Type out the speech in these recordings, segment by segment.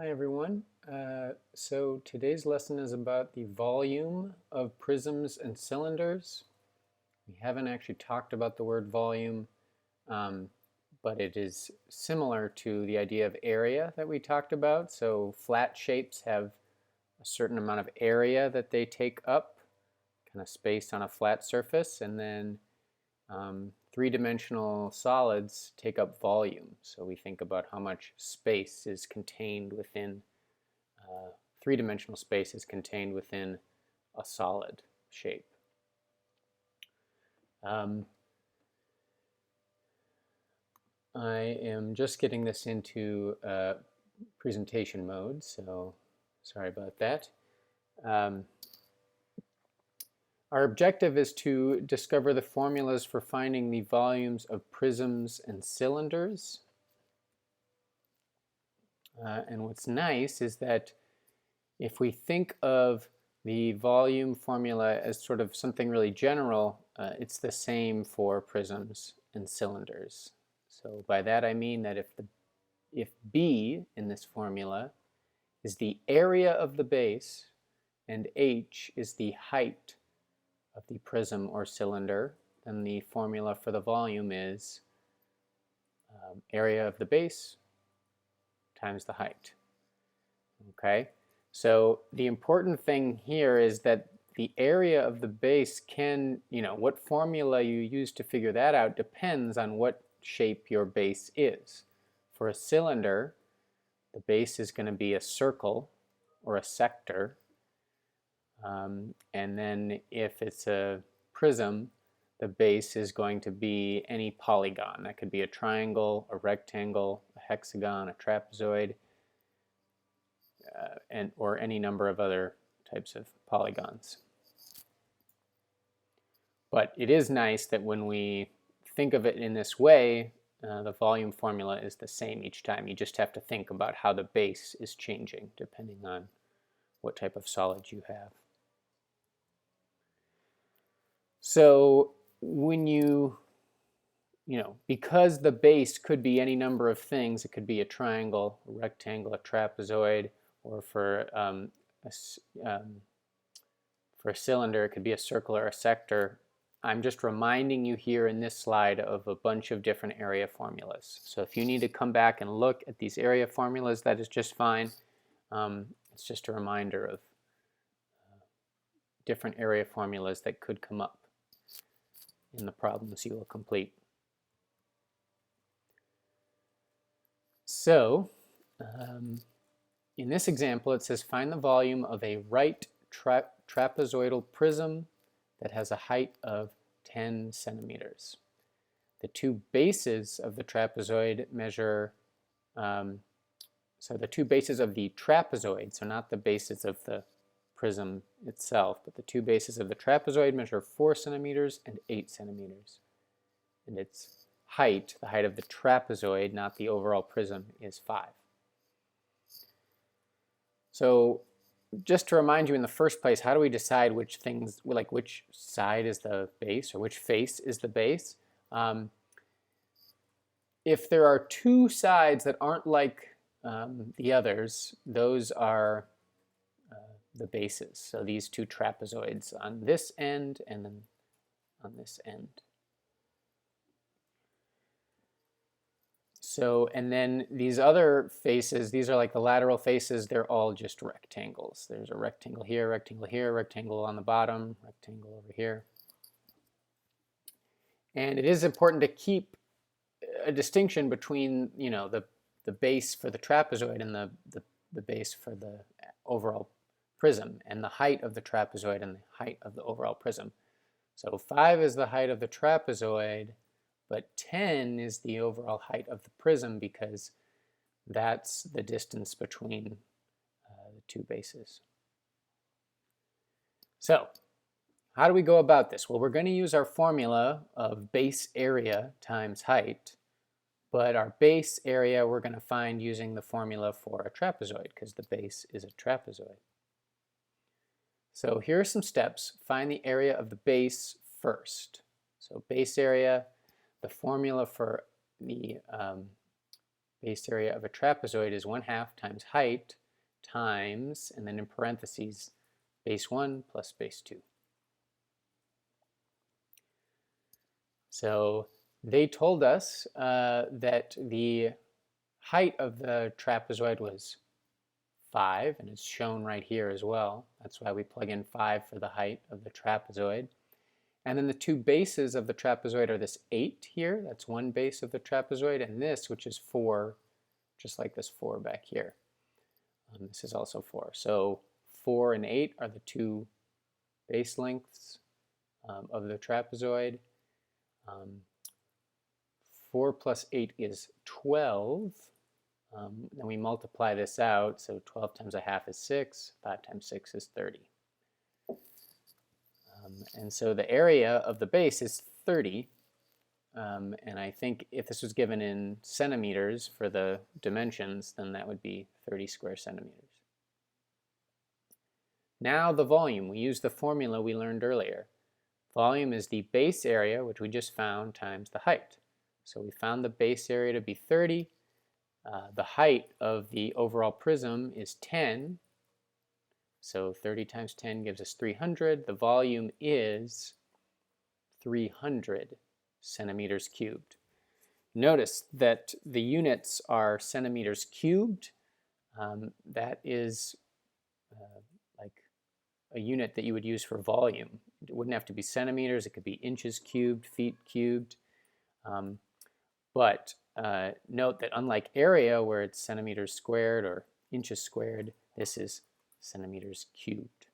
Hi everyone. So today's lesson is about the volume of prisms and cylinders. We haven't actually talked about the word volume, um, but it is similar to the idea of area that we talked about. So flat shapes have a certain amount of area that they take up, kind of space on a flat surface, and then three-dimensional solids take up volume. So we think about how much space is contained within three-dimensional space is contained within a solid shape. I am just getting this into presentation mode, so sorry about that. Our objective is to discover the formulas for finding the volumes of prisms and cylinders. And what's nice is that if we think of the volume formula as sort of something really general, it's the same for prisms and cylinders. So by that I mean that if B in this formula is the area of the base and H is the height of the prism or cylinder, then the formula for the volume is area of the base times the height. Okay? So the important thing here is that the area of the base can, what formula you use to figure that out depends on what shape your base is. For a cylinder, the base is going to be a circle or a sector. And then if it's a prism, the base is going to be any polygon. That could be a triangle, a rectangle, a hexagon, a trapezoid, or any number of other types of polygons. But it is nice that when we think of it in this way, the volume formula is the same each time. You just have to think about how the base is changing depending on what type of solid you have. So when because the base could be any number of things, it could be a triangle, a rectangle, a trapezoid, or for a cylinder, it could be a circle or a sector. I'm just reminding you here in this slide of a bunch of different area formulas. So if you need to come back and look at these area formulas, that is just fine. It's just a reminder of different area formulas that could come up in the problems you will complete. So in this example, it says find the volume of a right trapezoidal prism that has a height of 10 centimeters. The two bases of the trapezoid measure, so the two bases of the trapezoid, so not the bases of the prism itself, but the two bases of the trapezoid measure 4 centimeters and 8 centimeters. And its height, the height of the trapezoid, not the overall prism, is 5. So just to remind you in the first place, how do we decide which things, like which side is the base or which face is the base? If there are two sides that aren't like the others, those are the bases. So these two trapezoids on this end and then on this end. So, and then these other faces, these are like the lateral faces, they're all just rectangles. There's a rectangle here, rectangle on the bottom, rectangle over here. And it is important to keep a distinction between, the base for the trapezoid and the base for the overall prism, and the height of the trapezoid and the height of the overall prism. So 5 is the height of the trapezoid, but 10 is the overall height of the prism because that's the distance between the two bases. So how do we go about this? Well, we're going to use our formula of base area times height, but our base area we're going to find using the formula for a trapezoid because the base is a trapezoid. So here are some steps. Find the area of the base first. So base area, the formula for the base area of a trapezoid is 1/2 times height times, and then in parentheses, base 1 plus base 2. So they told us that the height of the trapezoid was 5, and it's shown right here as well. That's why we plug in 5 for the height of the trapezoid. And then the two bases of the trapezoid are this 8 here, that's one base of the trapezoid, and this, which is 4, just like this 4 back here. This is also 4. So 4 and 8 are the two base lengths of the trapezoid. 4 plus 8 is 12. Then we multiply this out, so 12 times 1/2 is 6, 5 times 6 is 30. And so the area of the base is 30, and I think if this was given in centimeters for the dimensions, then that would be 30 square centimeters. Now the volume. We use the formula we learned earlier. Volume is the base area, which we just found, times the height. So we found the base area to be 30. The height of the overall prism is 10. So 30 times 10 gives us 300. The volume is 300 centimeters cubed. Notice that the units are centimeters cubed. That is like a unit that you would use for volume. It wouldn't have to be centimeters. It could be inches cubed, feet cubed. But note that unlike area, where it's centimeters squared or inches squared, this is centimeters cubed,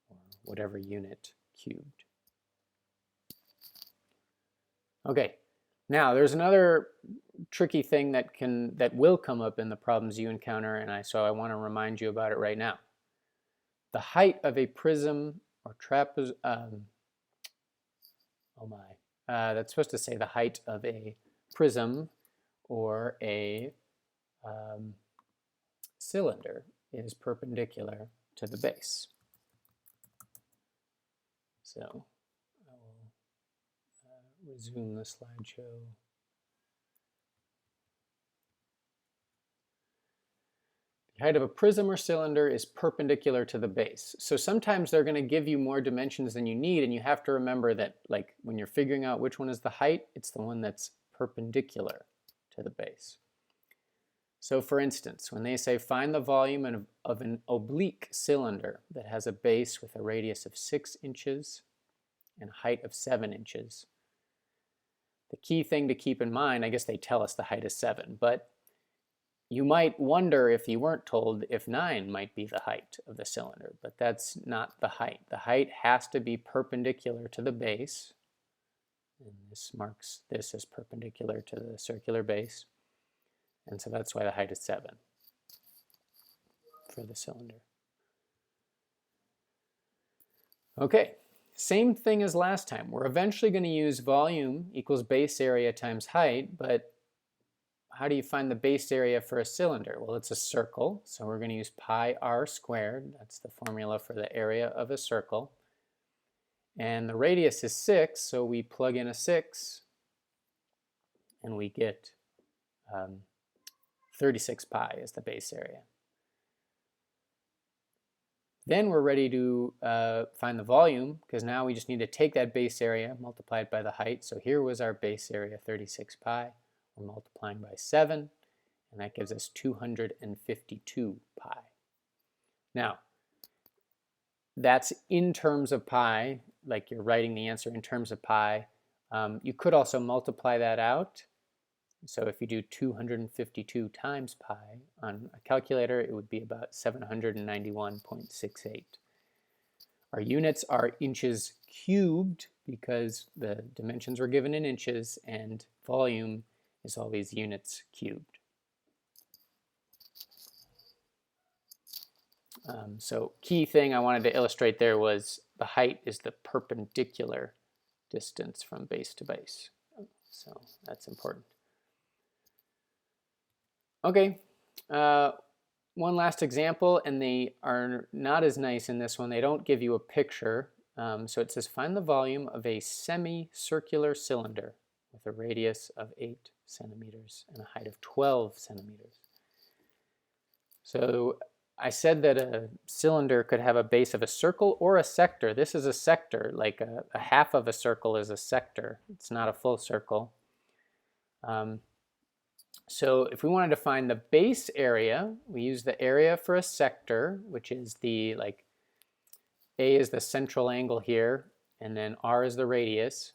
or whatever unit cubed. Okay, now there's another tricky thing that will come up in the problems you encounter, and so I want to remind you about it right now. The height of a prism or trapezoid, that's supposed to say the height of a prism or a cylinder is perpendicular to the base. So I will resume the slideshow. The height of a prism or cylinder is perpendicular to the base. So sometimes they're going to give you more dimensions than you need, and you have to remember that, like, when you're figuring out which one is the height, it's the one that's perpendicular to the base. So for instance, when they say find the volume of an oblique cylinder that has a base with a radius of 6 inches and a height of 7 inches, the key thing to keep in mind, I guess they tell us the height is 7, but you might wonder, if you weren't told, if 9 might be the height of the cylinder, but that's not the height. The height has to be perpendicular to the base, and this marks this as perpendicular to the circular base. And so that's why the height is 7 for the cylinder. Okay, same thing as last time. We're eventually going to use volume equals base area times height, but how do you find the base area for a cylinder? Well, it's a circle, so we're going to use pi r squared. That's the formula for the area of a circle. And the radius is 6, so we plug in a 6, and we get 36 pi as the base area. Then we're ready to find the volume, because now we just need to take that base area, multiply it by the height. So here was our base area, 36 pi. We're multiplying by 7, and that gives us 252 pi. Now, that's in terms of pi, like you're writing the answer in terms of pi. You could also multiply that out. So if you do 252 times pi on a calculator, it would be about 791.68. Our units are inches cubed because the dimensions were given in inches, and volume is always units cubed. So key thing I wanted to illustrate there was the height is the perpendicular distance from base to base. So that's important. Okay, one last example, and they are not as nice in this one. They don't give you a picture. So it says find the volume of a semicircular cylinder with a radius of 8 centimeters and a height of 12 centimeters. So I said that a cylinder could have a base of a circle or a sector. This is a sector, like a half of a circle is a sector. It's not a full circle. So if we wanted to find the base area, we use the area for a sector, which is the, like, A is the central angle here, and then R is the radius.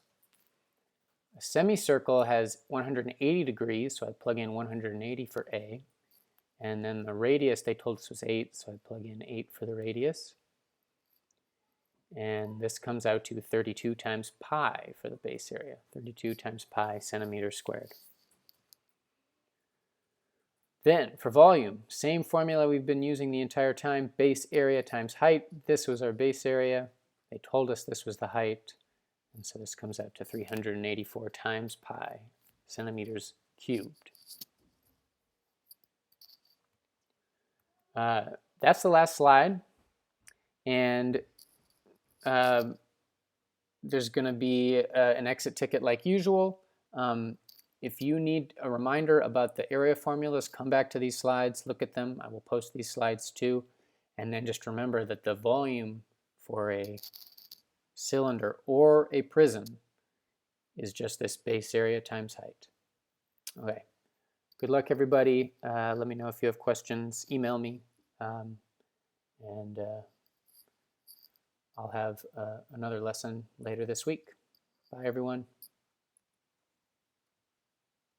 A semicircle has 180 degrees, so I plug in 180 for A. And then the radius, they told us, was 8, so I plug in 8 for the radius. And this comes out to 32 times pi for the base area, 32 times pi centimeters squared. Then, for volume, same formula we've been using the entire time, base area times height. This was our base area. They told us this was the height. And so this comes out to 384 times pi centimeters cubed. That's the last slide. And there's going to be an exit ticket like usual. If you need a reminder about the area formulas, come back to these slides, look at them. I will post these slides too. And then just remember that the volume for a cylinder or a prism is just this base area times height. Okay. Good luck, everybody. Let me know if you have questions. Email me. And I'll have another lesson later this week. Bye, everyone.